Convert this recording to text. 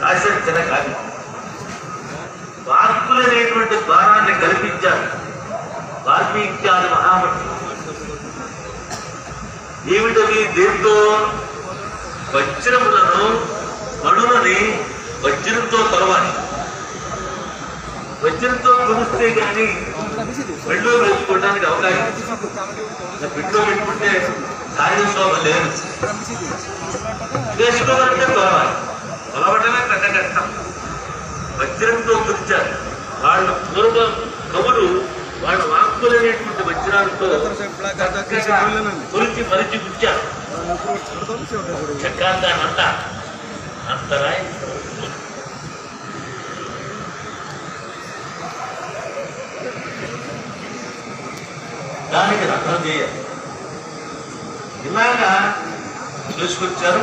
ఆశించిన కాదు వార్పులనేటువంటి ద్వారాన్ని కల్పించారు వాల్మీక్యాది మహామఠం. ఏమిటవి? దేంతో? వజ్రములను మణులని వజ్రంతో తొలవాలి. వజ్రంతో కొలిస్తే కానీ మెళ్ళో వేసుకోవడానికి అవకాశం. మెళ్ళో పెట్టుకుంటే కార్యశోభ లేదు. వేసుకోవాలంటే తొలవాలి. తొలవటమే పెద్ద కష్టం. వజ్రంతో కొలిచారు వాళ్ళు. పూర్వ కవులు వాళ్ళ వాక్కులనేటువంటి వజ్రాలతో కొలిచి మరిచి గుచ్చారు. చక్రాంతానంతా అంతరాయి దానికి రక్షణ చేయాలి. ఇలాగా చేసుకొచ్చారు.